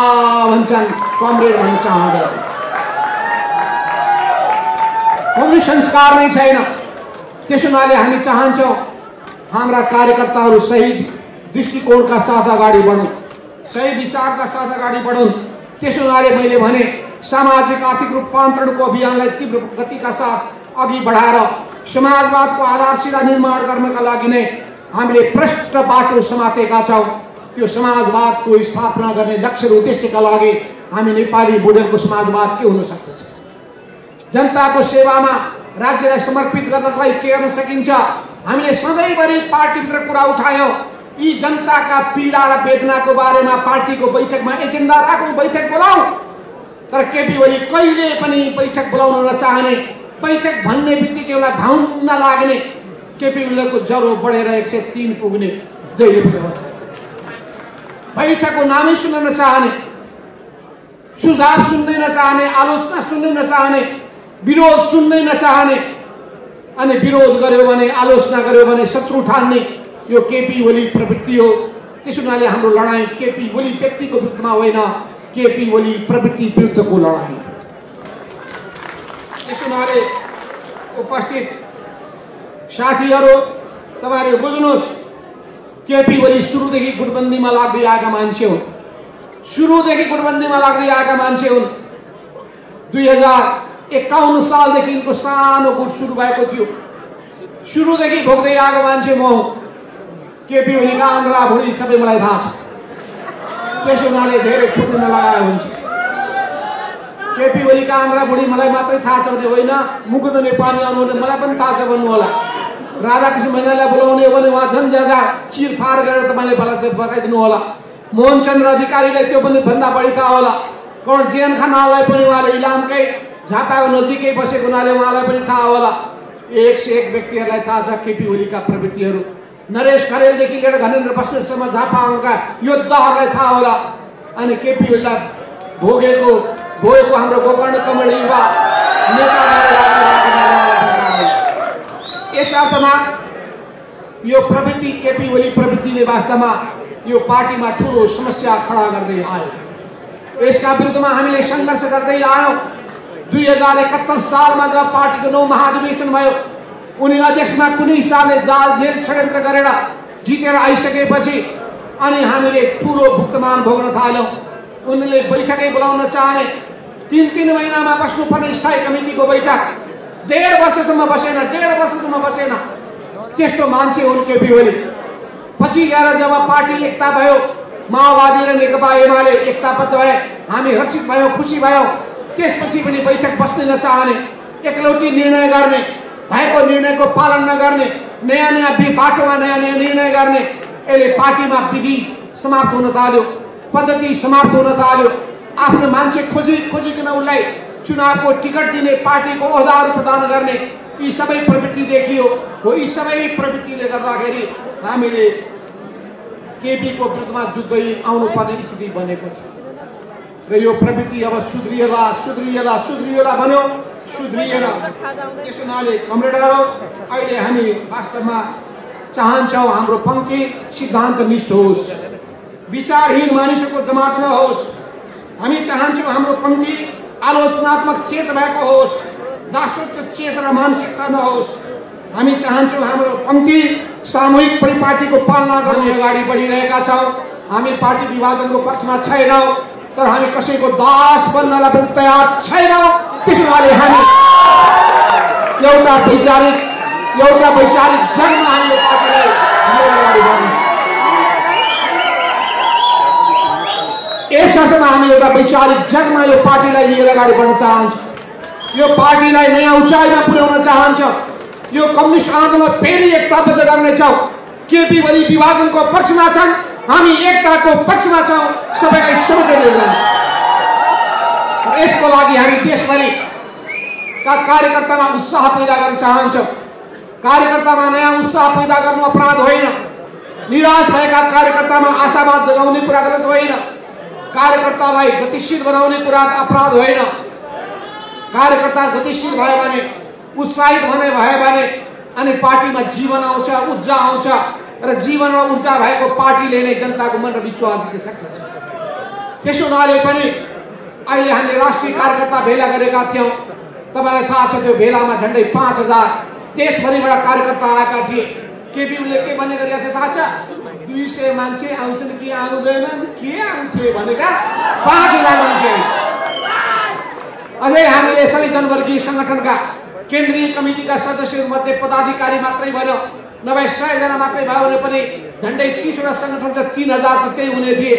भन्छन्, कमरेड भन्न चाहँदैन। कम्युनिस्ट संस्कार नै छैन। त्यसो हुनाले हामी चाहन्छौँ हाम्रा कार्यकर्ताहरू सही दृष्टिकोणका साथ अगाडि बढुन्, सही विचारका साथ अगाडि बढुन्। त्यसो हुनाले मैले भने सामाजिक आर्थिक रूपान्तरणको अभियानलाई तीव्र गतिका साथ अघि बढाएर समाजवादको आधारशिला निर्माण गर्नका लागि नै हामीले प्रष्ट बाटो समातेका छौँ। त्यो समाजवादको स्थापना गर्ने लक्ष्य र उद्देश्यका लागि हामी नेपाली मोडेलको समाजवाद के हुन सक्दछ? जनताको सेवामा राज्यलाई समर्पित गर्नलाई के गर्न सकिन्छ? हामीले सधैँभरि पार्टीभित्र कुरा उठायौँ। यी जनताका पीडा र वेदनाको बारेमा पार्टीको बैठकमा एजेन्डा राखौँ, बैठक बोलाऊ। तर केपी ओली कहिले पनि बैठक बोलाउन नचाहने, बैठक भन्ने बित्तिकै उसलाई भाउन्न लाग्ने, केपी ओलीको ज्वरो बढेर 103 पुग्ने जहिले पनि अवस्था। बैठकको नामै सुन्न नचाहने, सुझाव सुन्नै नचाहने, आलोचना सुन्नै नचाहने, विरोध सुन्नै नचाहने, अनि विरोध गर्यो भने, आलोचना गर्यो भने शत्रु ठान्ने, यो केपी ओली प्रवृत्ति हो। त्यसो हुनाले हाम्रो लडाईँ केपी ओली व्यक्तिको विरुद्धमा होइन, केपी ओली प्रवृत्ति विरुद्धको लडाईँ। त्यसो हुनाले उपस्थित साथीहरू, तपाईँहरू बुझ्नुहोस्, केपी ओली सुरुदेखि गुटबन्दीमा लाग्दै आएका मान्छे हुन्। सुरुदेखि गुटबन्दीमा लाग्दै आएका मान्छे हुन्। 2051 सालदेखि यिनको सानो गुट सुरु भएको थियो। सुरुदेखि भोग्दै आएको मान्छे म हुँ। केपी ओलीका आन्द्रा भुँडी सबै मलाई थाहा छ। त्यसो हुनाले धेरै फुट्न लगाए हुन्छ। केपी ओलीका आन्द्रा भुँडी मलाई मात्रै थाहा छ भने होइन, मुख त नेपाली आउनु भने मलाई पनि थाहा छ भन्नु होला। राधाकृष्ण मैनालीलाई बोलाउने हो भने उहाँ झन् ज्यादा चिरफार गरेर तपाईँले बताइदिनु होला। मोहनचन्द्र अधिकारीलाई त्यो पनि भन्दा बढी थाहा होला। कर्ण जेएन खनाललाई पनि उहाँले इलामकै झापाको नजिकै बसेको हुनाले उहाँलाई पनि थाहा होला। एक से एक व्यक्तिहरूलाई थाहा छ केपी ओलीका प्रवृत्तिहरू। नरेश खरेलदेखि लिएर घनेन्द्र बस्नेतसम्म झापाका योद्धाहरूलाई थाहा होला। अनि केपी ओलीलाई भोगेको हाम्रो गोकर्ण कमल युवा नेता। यस अर्थमा यो प्रवृत्ति, केपी ओली प्रवृत्तिले वास्तवमा यो पार्टीमा ठुलो समस्या खडा गर्दै आयो। यसका विरुद्धमा हामीले सङ्घर्ष गर्दै आयौँ। 2071 सालमा जब पार्टीको 9 महाधिवेशन भयो, उनी अध्यक्षमा कुनै हिसाबले जाल जेल षड्यन्त्र गरेर जितेर आइसकेपछि अनि हामीले ठुलो भुक्तमान भोग्न थाल्यौं। उनले बैठकै बोलाउन चाहे, 3-3 महिनामा बस्नुपर्ने स्थायी कमिटीको बैठक 1.5 वर्षसम्म बसेन। त्यस्तो मान्छे हुन् केपी ओली। पछि गएर जब पार्टी एकता भयो, माओवादी र नेकपा एमाले एकताबद्ध भए, हामी हर्षित भयौं, खुसी भयौं। त्यसपछि पनि बैठक बस्न नचाहने, एकलौटी निर्णय गर्ने, भएको निर्णयको पालन नगर्ने, नयाँ बाटोमा नयाँ निर्णय गर्ने, यसले पार्टीमा विधि समाप्त हुन थाल्यो, पद्धति समाप्त हुन थाल्यो। आफ्नो मान्छे खोजिकन उसलाई चुनावको टिकट दिने, पार्टीको ओहदाहरू प्रदान गर्ने, यी सबै प्रवृत्ति देखियो हो। यी सबै प्रवृत्तिले गर्दाखेरि हामीले केपीको विरुद्धमा जुझ्दै आउनुपर्ने स्थिति बनेको छ र यो प्रवृत्ति अब सुध्रिएला भन्यो, सुध्रिएन। त्यस हुनाले कमरेडहरू, अहिले हामी वास्तवमा चाहन्छौँ हाम्रो पंक्ति सिद्धान्तनिष्ठ होस्, विचारहीन मानिसहरूको जमात नहोस्। हामी चाहन्छौँ हाम्रो पंक्ति आलोचनात्मक चेत भएको होस्, दासत्व चेत र मानसिकता नहोस्। हामी चाहन्छौँ हाम्रो पंक्ति सामूहिक परिपाटीको पालना गर्ने अगाडि बढिरहेका छौँ। हामी पार्टी विभाजनको पक्षमा छैनौँ, तर हामी कसैको दास बन्नलाई पनि तयार छैनौँ। त्यसैले हामी एउटा वैचारिक जगमा हामीले पार्टीलाई लिएर अगाडि बढ्छौँ। यस अर्थमा हामी एउटा वैचारिक जगमा यो पार्टीलाई लिएर अगाडि बढ्न चाहन्छौँ। यो पार्टीलाई नयाँ उचाइमा पुर्याउन चाहन्छौँ। यो कम्युनिस्ट आन्दोलन फेरि एकताबद्ध गर्नेछौँ। केपी ओली विभाजनको पक्षमा छन्, हामी एकताको पक्षमा छौँ। सबैलाई स्वागत गर्छौँ। यसको लागि हामी देशभरिका कार्यकर्तामा उत्साह पैदा गर्न चाहन्छौँ। कार्यकर्तामा नयाँ उत्साह पैदा गर्नु अपराध होइन। निराश भएका कार्यकर्तामा आशावाद जगाउने कुरा गलत होइन। कार्यकर्तालाई गतिशील बनाउने कुरा अपराध होइन। कार्यकर्ता गतिशील भयो भने, उत्साहित भयो भने अनि पार्टीमा जीवन आउँछ, ऊर्जा आउँछ र जीवनमा ऊर्जा भएको पार्टीले नै जनताको मन र विश्वास जित्न सक्छ। त्यसो हुनाले पनि अहिले हामीले राष्ट्रिय कार्यकर्ता भेला गरेका थियौँ। तपाईँलाई थाहा छ त्यो भेलामा झन्डै 5000 देशभरिबाट कार्यकर्ता आएका थिए। केपी ओलीले के भन्ने गरेका थिए थाहा छ? 200 मान्छे आउँछन् कि आउँदैनन्, के आउँथे भनेका 5000 मान्छे। अझै हामीले सबै जनवर्गीय संगठनका केन्द्रीय कमिटीका सदस्यहरूमध्ये पदाधिकारी मात्रै भयो, नभए 100 जना मात्रै भयो भने पनि झन्डै 30वटा संगठन छ, 3000 त त्यही हुने थिए।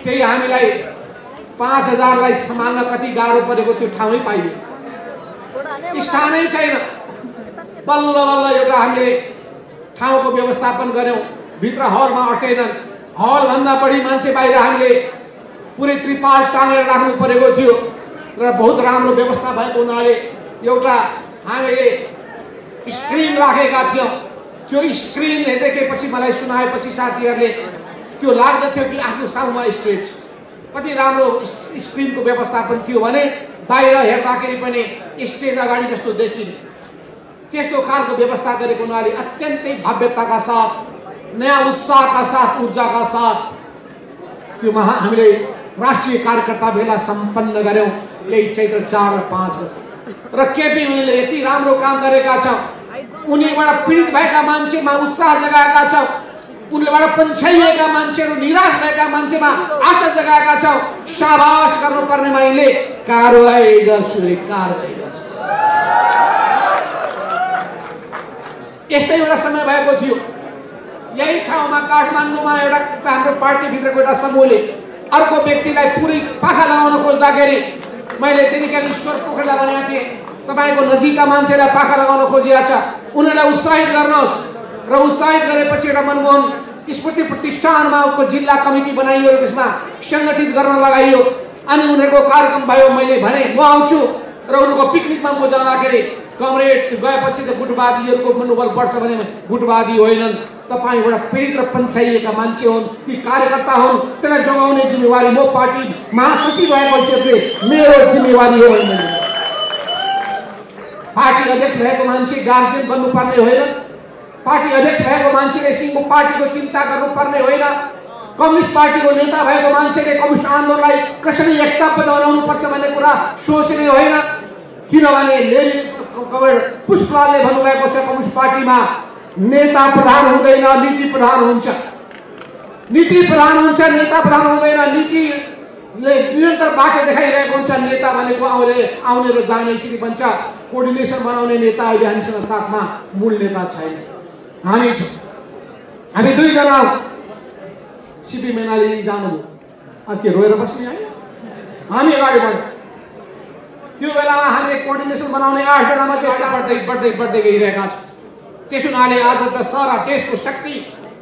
त्यही हामीलाई 5000लाई सम्हाल्न कति गाह्रो परेको त्यो ठाउँै पाइयो, स्थानै छैन। बल्ल बल्ल एउटा हामीले ठाउँको व्यवस्थापन गर्यौँ। भित्र हलमा अटेनन्, हलभन्दा बढी मान्छे बाहिर हामीले पुरै त्रिपाल टाँगेर राख्नु परेको थियो र बहुत राम्रो व्यवस्था भएको हुनाले एउटा हामीले स्क्रिन राखेका थियौँ। त्यो स्क्रिन देखेपछि, मलाई सुनाएपछि साथीहरूले त्यो लाग्दथ्यो कि आफ्नो सामुमा स्टेज। कति राम्रो स्क्रिनको व्यवस्थापन थियो भने बाहिर हेर्दाखेरि पनि स्टेज अगाडि जस्तो देखिने। त्यस्तो खालको व्यवस्था गरेको हुनाले अत्यन्तै भव्यताका साथ, नयाँ उत्साहका साथ, ऊर्जाका साथ त्यो हामीले राष्ट्रिय कार्यकर्ता भेला सम्पन्न गर्यौँ। यही चैत्र 4 र 5 र केपी ओलीले यति राम्रो काम गरेका छौँ। उनीबाट पीडित भएका मान्छेमा उत्साह जगाएका छौँ। उनीबाट पन्छाइएका मान्छेहरू, निराश भएका मान्छेमा आशा जगाएका छौँ। शाबास गर्नुपर्ने मैले कारवाही गर्छु। यस्तै एउटा समय भएको थियो। यही ठाउँमा काठमाडौँमा एउटा हाम्रो पार्टीभित्रको एउटा समूहले अर्को व्यक्तिलाई पुरै पाखा लगाउन खोज्दाखेरि मैले त्यतिखेर ईश्वर पोखरेललाई भनेको थिएँ, तपाईँको नजिकका मान्छेलाई पाखा लगाउन खोजिएको छ, उनीहरूलाई उत्साहित गर्नुहोस्। र उत्साहित गरेपछि एउटा मनमोहन स्मृति प्रतिष्ठानमा जिल्ला कमिटी बनाइयो, त्यसमा सङ्गठित गर्न लगाइयो। अनि उनीहरूको कार्यक्रम भयो। मैले भने म आउँछु र उनीहरूको पिकनिकमा म जाँदाखेरि कमरेड गएपछि त गुटवादीहरूको मनोबल बढ्छ भने गुटवादी होइनन्, तपाईँ एउटा पीडित र पन्छाइएका मान्छे हुन्, ती कार्यकर्ता हुन्, त्यसलाई जोगाउने जिम्मेवारी म पार्टी महासचिव भएको हिसाबले मेरो जिम्मेवारी हो। पार्टी अध्यक्ष भएको मान्छे गार्जियन बन्नुपर्ने होइन। पार्टी अध्यक्ष भएको मान्छेले सिङ्गो पार्टीको चिन्ता गर्नुपर्ने होइन। कम्युनिस्ट पार्टीको नेता भएको मान्छेले कम्युनिस्ट आन्दोलनलाई कसरी एकताबद्ध बनाउनुपर्छ भन्ने कुरा सोच्ने होइन। किनभने लेनिन पुष्पलालले भन्नुभएको छ, कम्युनिस्ट पार्टीमा नेता प्रधान हुँदैन, नीति प्रधान हुन्छ। नीति प्रधान हुन्छ, नेता प्रधान हुँदैन। नीतिले निरन्तर बाटो देखाइरहेको हुन्छ। नेता भनेको आउने र जाने यसरी बन्छ। कोर्डिनेसन बनाउने नेता अहिले हामीसँग साथमा मूल नेता छैन। हामी छौँ, हामी दुईजना हौँ। सिपी मैनाली जानुभयो, के रोएर बस्ने होइन? हामी अगाडि बढ्यौँ। त्यो बेलामा हामीले कोर्डिनेसन बनाउने 8 जनामा बढ्दै गइरहेका छौँ। त्यसो हुनाले आज त सारा देशको शक्ति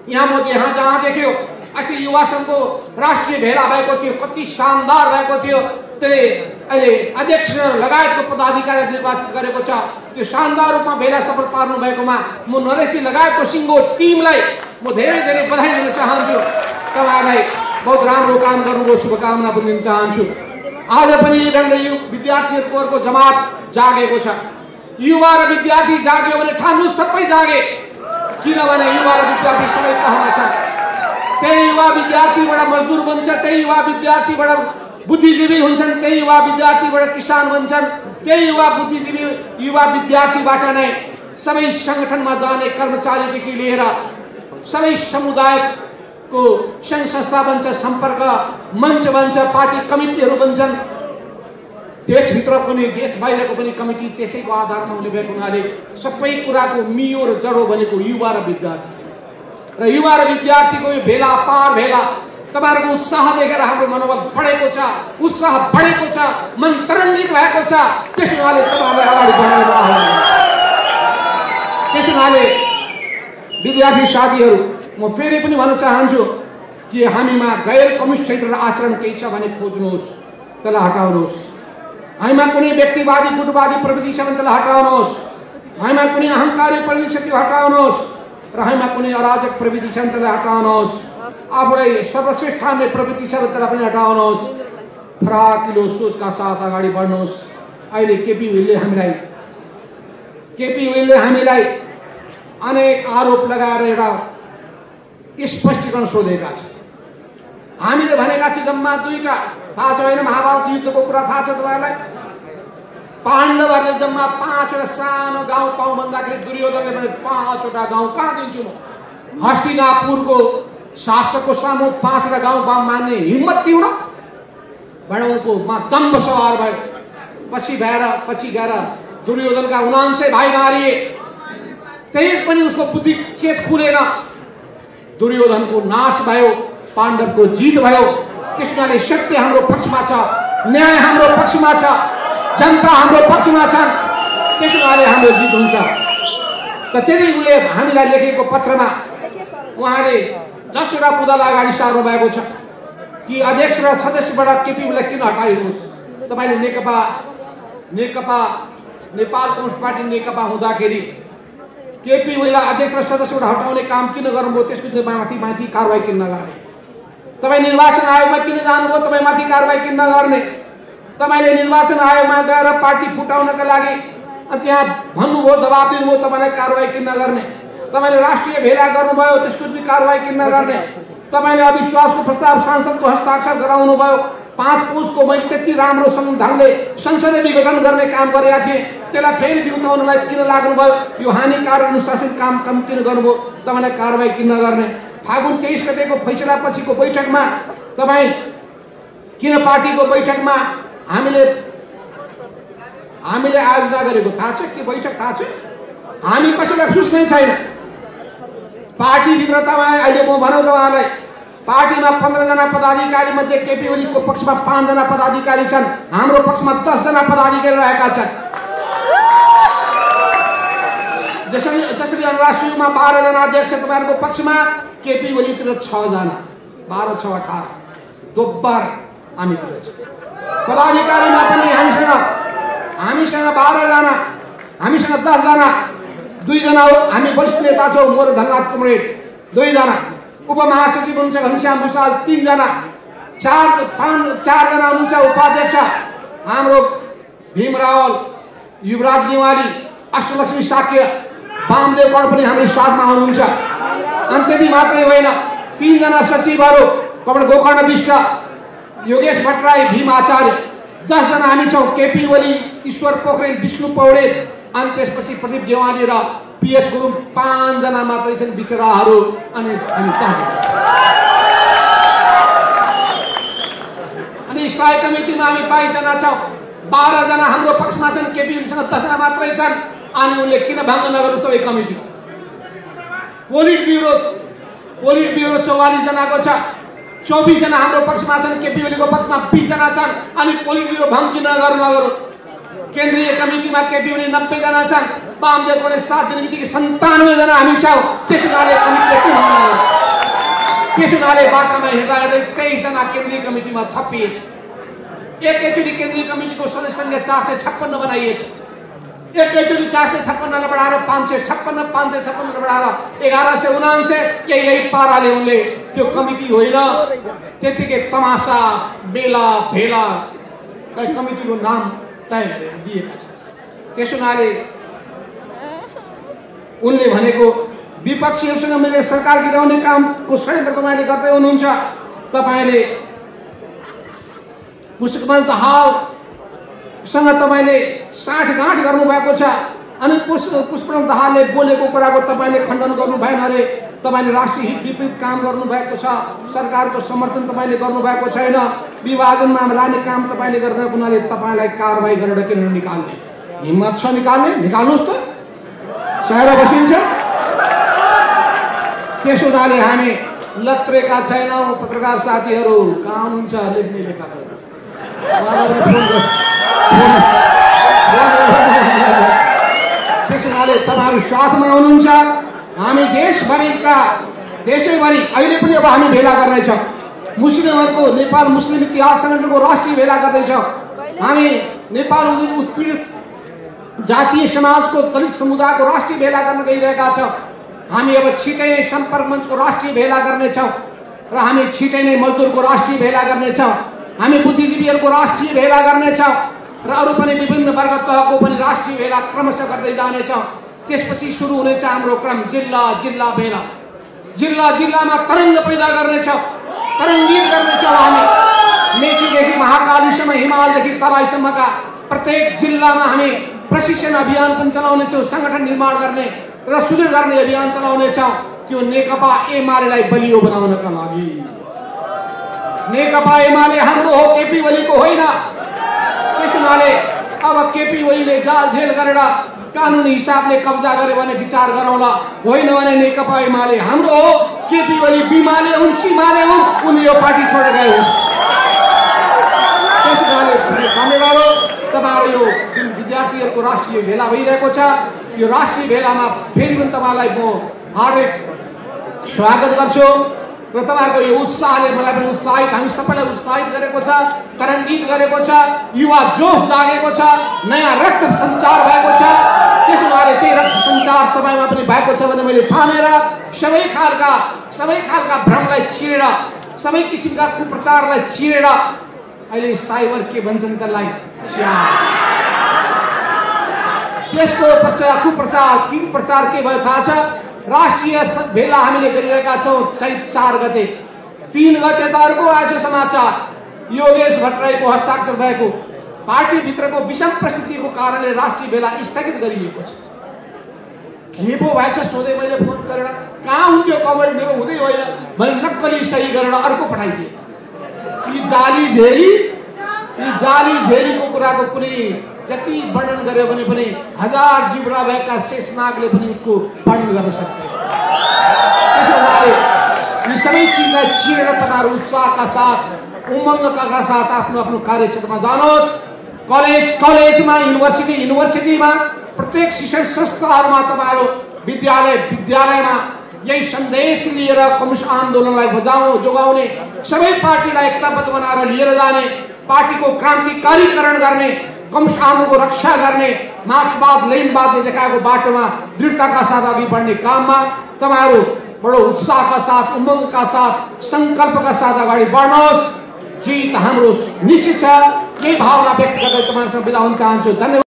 यहाँ म जहाँ देख्यो। अस्ति युवा सङ्घको राष्ट्रिय भेला भएको थियो, कति शानदार भएको थियो। त्यसले अहिले अध्यक्ष लगायतको पदाधिकारी निर्वाचित गरेको छ। त्यो शानदार रूपमा भेला सफल पार्नु भएकोमा म नरेशजी लगायतको सिङ्गो टिमलाई म धेरै धेरै बधाई दिन चाहन्छु। तपाईँलाई बहुत राम्रो काम गर्नुभयो, शुभकामना पनि दिन चाहन्छु। आज पनि यो ढङ्गले यो विद्यार्थीहरूको जमात जागेको छ। युवा र विद्यार्थी जाग्यो भने ठान्नु सबै जागे, किनभने युवा र विद्यार्थी सबै तहमा छ। त्यही युवा विद्यार्थीबाट मजदुर बन्छ, त्यही युवा विद्यार्थीबाट बुद्धिजीवी हुन्छन्, त्यही युवा विद्यार्थीबाट किसान बन्छन्, त्यही युवा बुद्धिजीवी युवा विद्यार्थीबाट नै सबै सङ्गठनमा जाने कर्मचारीदेखि लिएर सबै समुदायको सङ्घ संस्था बन्छ, सम्पर्क मञ्च बन्छ, पार्टी कमिटीहरू बन्छन्। देशभित्र पनि देश बाहिरको पनि कमिटी त्यसैको आधारमा हुने भएको हुनाले सबै कुराको मियो र जडो भनेको युवा र विद्यार्थी र युवा र विद्यार्थीको यो भेला पार भेला तपाईँहरूको उत्साह देखेर हाम्रो मनोबल बढेको छ, उत्साह बढेको छ, मन तरङ्गित भएको छ। त्यसो हुनाले तपाईँहरूलाई अगाडि बढाउनु आह्वान। त्यसो हुनाले विद्यार्थी साथीहरू, म फेरि पनि भन्न चाहन्छु कि हामीमा गैर कम्युनिस्ट क्षेत्र र आचरण केही छ भने खोज्नुहोस्, त्यसलाई हटाउनुहोस्। हामीमा कुनै व्यक्तिवादी गुटवादी प्रवृत्ति छ भने त्यसलाई हटाउनुहोस्। हामीमा कुनै अहङ्कारी प्रवृत्ति छ त्यो हटाउनुहोस् र हामीमा कुनै अराजक प्रवृत्ति छ भने त्यसलाई हटाउनुहोस्। आफूलाई सर्वश्रेष्ठ ठान्ने प्रवृत्ति छ भने त्यसलाई पनि हटाउनुहोस्। फराकिलो सोचका साथ अगाडि बढ्नुहोस्। अहिले केपी ओलीले हामीलाई अनेक आरोप लगाएर एउटा स्पष्टीकरण सोधेका छन्। हामीले भनेका छौँ जम्मा 2टा, थाहा छ होइन? महाभारत युद्धको कुरा थाहा छ तपाईँहरूलाई? पाण्डवहरूले जम्मा 5वटा सानो गाउँ पाउँ भन्दाखेरि दुर्योधनले भने 5वटा गाउँ कहाँ दिन्छु म? हस्तिनापुरको शासकको सामु 5वटा गाउँ मान्ने हिम्मत थियो न? बडाउको दम्भ सवार भयो। पछि गएर दुर्योधनका 79 भाइ मारिए। त्यही पनि उसको बुद्धि चेत खुलेन। दुर्योधनको नाश भयो, पाण्डवको जित भयो। त्यसैले सत्य हाम्रो पक्षमा छ, न्याय हाम्रो पक्षमा छ, जनता हाम्रो पक्षमा छन्। त्यसैले हाम्रो जित हुन्छ। त त्यही उसले हामीलाई लेखेको पत्रमा उहाँले 10वटा मुद्दालाई अगाडि सार्नु भएको छ कि अध्यक्ष र सदस्यबाट केपी ओलीलाई किन हटाइनुहोस्। तपाईँले नेकपा नेपाल कम्युनिस्ट पार्टी नेकपा हुँदाखेरि केपी ओलीलाई अध्यक्ष र सदस्यबाट हटाउने काम किन गर्नुभयो? त्यसको माथि कारवाही किन नगर्ने? तपाईँ निर्वाचन आयोगमा किन जानुभयो? तपाईँ माथि कारवाही किन नगर्ने? तपाईँले निर्वाचन आयोगमा गएर पार्टी फुटाउनका लागि त्यहाँ भन्नुभयो, दबाब दिनुभयो, तपाईँलाई कारवाही किन नगर्ने? तपाईँले राष्ट्रिय भेला गर्नुभयो, त्यसको पनि कारवाही किन नगर्ने? तपाईँले अविश्वासको प्रस्ताव सांसदको हस्ताक्षर गराउनु भयो। 5 पुसको मैले त्यति राम्रो ढङ्गले संसदीय विघटन गर्ने काम गरेका थिएँ, त्यसलाई फेरि बिउताउनलाई किन लाग्नुभयो? यो हानिकारक अनुशासन काम किन गर्नुभयो? तपाईँलाई कारवाही किन नगर्ने? फागुन 23 गतेको फैसला पछिको बैठकमा तपाईँ किन पार्टीको बैठकमा हामीले आयोजना गरेको थाहा छ? के बैठक थाहा छ? हामी कसैलाई सुस्नै छैन। पार्टीभित्र तपाईँ अहिले म भनौँ तपाईँलाई, पार्टीमा 15 जना पदाधिकारी मध्ये केपी ओलीको पक्षमा 5 जना पदाधिकारी छन्, हाम्रो पक्षमा 10 जना पदाधिकारी रहेका छन्। जसरी अन्तर्राष्ट्रियमा 12 जना अध्यक्ष तपाईँहरूको पक्षमा, केपी ओलीतिर 6 जना, 12 6 18 दोब्बर हामीतिर छ। पदाधिकारीमा पनि हामीसँग 12 जना, हामीसँग 10 जना, 2 जना हो हामी वरिष्ठ नेता छौँ, म र धनराज कुमरेड 2 जना, उपमहासचिव हुनुहुन्छ घनश्याम भुषाल 3 जना, 4 जना हुनुहुन्छ उपाध्यक्ष हाम्रो भीम रावल, युवराज निवारी, अष्टलक्ष्मी साक्य, वामदेव गण पनि हाम्रो साथमा हुनुहुन्छ। अनि त्यति मात्रै होइन, 3 जना सचिवहरू गोकर्ण विष्ट, योगेश भट्टराई, भीम आचार्य, 10 जना हामी छौँ। केपी ओली, ईश्वर पोखरेल, विष्णु पौडेल, अनि त्यसपछि प्रदीप देवानी र पीएस गुरुङ 5 जना मात्रै छन् बिचराहरू। अनि हामी स्थायी कमिटीमा हामी 22 जना छौं। 12 जना हाम्रो पक्षमा छन्, केपी ओलीसँग 10 जना मात्रै छन्। अनि उनले किन भङ्ग नगर्नु सबै कमिटी? पोलिट ब्युरो 44 जनाको छ, 24 जना हाम्रो पक्षमा छन्, केपी ओलीको पक्षमा 20 जना छन्। अनि पोलिट ब्युरो भङ्ग किन नगर्नु? केन्द्रीय कमिटीमा केपी ओली 90 जना छन्, वामदेवले 7 दिन बित्तिकै 97 जना हामी छौं। त्यसैले कमिटीले के भन्न? त्यसैले बाटामा हिँड्दा 23 जना केन्द्रीय कमिटीमा थपिएछ। एकैचोटि केन्द्रीय कमिटीको सदस्य संख्या 456 बनाइएछ। एकैचोटि 456 ले बढाएर 556, 556 ले बढाएर 1179, यही पाराले उनले त्यो कमिटी होइन, त्यतिकै तमासा बेला भेला कमिटीको नाम तय गरेर दिएका छन्। त्यसैले उनले भनेको विपक्षीहरूसँग मिलेर सरकार गिराउने कामको षड्यन्त्र तपाईले गर्दै हुनुहुन्छ। तपाईले पुष्पकमल दाहालसँग तपाईले साँठगाँठ गर्नुभएको छ। अनि पुष्पकमल दाहालले बोलेको कुराको तपाईले खण्डन गर्नु भएन रे। तपाईले राष्ट्रिय हित विपरीत काम गर्नुभएको छ। सरकारको समर्थन तपाईले गर्नुभएको छैन। विभाजनमा लाने काम तपाईले गरेर उनीहरूले तपाईलाई कारबाही गरेर किन निकाल्ने? हिम्मत छ निकाल्ने? निकाल्नुस् त, सहेर बसिन्छ। त्यसोले हामी लत्रेका छैनौं। पत्रकार साथीहरू कहाँ हुनुहुन्छ? लेख्ने लेखाको त्यसैले तपाईहरु साथमा हुनुहुन्छ। हामी देशैभरि अहिले पनि अब हामी भेला गर्दैछौँ। मुस्लिमहरूको नेपाल मुस्लिम इतिहास संगठनको राष्ट्रिय भेला गर्दैछौँ। हामी नेपाल उत्पीडित जातीय समाजको दलित समुदायको राष्ट्रिय भेला गर्न गइरहेका छौँ। हामी अब छिटै नै सम्पर्क मञ्चको राष्ट्रिय भेला गर्नेछौँ र हामी छिटै नै मजदुरको राष्ट्रिय भेला गर्नेछौँ। हामी बुद्धिजीवीहरूको राष्ट्रिय भेला गर्नेछौँ र अरू पनि विभिन्न वर्ग तहको पनि राष्ट्रिय भेला क्रमशः गर्दै जानेछौँ। त्यसपछि सुरु हुनेछ हाम्रो क्रम जिल्ला जिल्ला भेला। जिल्ला जिल्लामा तरङ्ग पैदा गर्नेछौँ, तरङ्गित गर्नेछौँ। हामी मेचीदेखि महाकालीसम्म, हिमालदेखि तराईसम्मका प्रत्येक जिल्लामा हामी प्रशिक्षण अभियान पनि चलाउनेछौँ। संगठन निर्माण गर्ने र सुदृढ गर्ने अभियान चलाउनेछौँ। त्यो नेकपा एमालेलाई बलियो बनाउनका लागि। नेकपा एमाले हाम्रो हो, केपी ओलीको होइन। त्यसैले अब केपी ओलीले जाल झेल गरेर कानुनी हिसाबले कब्जा गरे भने विचार गरौँला, होइन भने नेकपा एमाले हाम्रो हो। केपी ओली बिमाले हुन्, सीमाले हुन्, उनी यो पार्टी छोडेर गए हुन्। त्यसैले धन्यवाद। तपाईहरु यो जुन विद्यार्थीहरूको राष्ट्रिय भेला भइरहेको छ, यो राष्ट्रिय भेलामा फेरि पनि तपाईलाई म हार्दिक स्वागत गर्छु र तपाईहरुको यो उत्साहले मलाई पनि उत्साहित, हामी सबैलाई उत्साहित गरेको छ, तरङ्गित गरेको छ, युवा जोश जागेको छ, नयाँ रक्त सञ्चार भएको छ। त्यसैले त्यही रक्त सञ्चार तपाईमा पनि भएको छ भने मैले ठानेर सबै खालका भ्रमलाई चिरेर, सबै किसिमका कुप्रचारलाई चिरेर, अहिले साइबर के भन्छन् त्यसलाई, त्यसको कुप्रचार के भयो थाहा छ? राष्ट्रिय भेला हामीले गरिरहेका छौँ चैत 4 गते। 3 गते त अर्को आएछ समाचार, योगेश भट्टराईको हस्ताक्षर भएको। पार्टीभित्रको विषम परिस्थितिको कारणले राष्ट्रिय भेला स्थगित गरिएको छ। के पो भएछ सोधे मैले फोन गरेर, कहाँ हुन्थ्यो कमेन्ट मेरो हुँदै होइन मैले नक्कली सही गरेर अर्को पठाइदिएँ। यी जाली झेलीको कुराको कुनै जति वर्णन गर्यो भने पनि 1000 जिब्रा भएका शेषनागले पनि उसको वर्णन गर्न सक्दैन। त्यसैले यी सबै चिजलाई चिरेर तपाईहरु उत्साहका साथ, उमङ्गका साथ आफ्नो आफ्नो कार्यक्षेत्रमा जानुहोस्। कलेजमा, युनिभर्सिटीमा, प्रत्येक शिक्षण संस्थाहरूमा तपाईहरु विद्यालयमा यही सन्देश लिएर कम्युनिस्ट आन्दोलनलाई जोगाउने, सबै पार्टीलाई एकताबद्ध बनाएर लिएर जाने, पार्टीको क्रान्तिकारीकरण गर्ने, कम्युनिस्ट आन्दोलनको रक्षा गर्ने, मार्क्सवाद लेनिनवादले देखाएको बाटोमा दृढताका साथ अघि बढ्ने काममा तपाईहरु बडो उत्साहका साथ, उमङ्गका साथ, संकल्पका साथ अगाडि बढ्नुहोस्। जीत हाम्रो निश्चित छ। यही भावना व्यक्त गर्दै तपाईहरुसँग बिदा हुन चाहन्छु। धन्यवाद।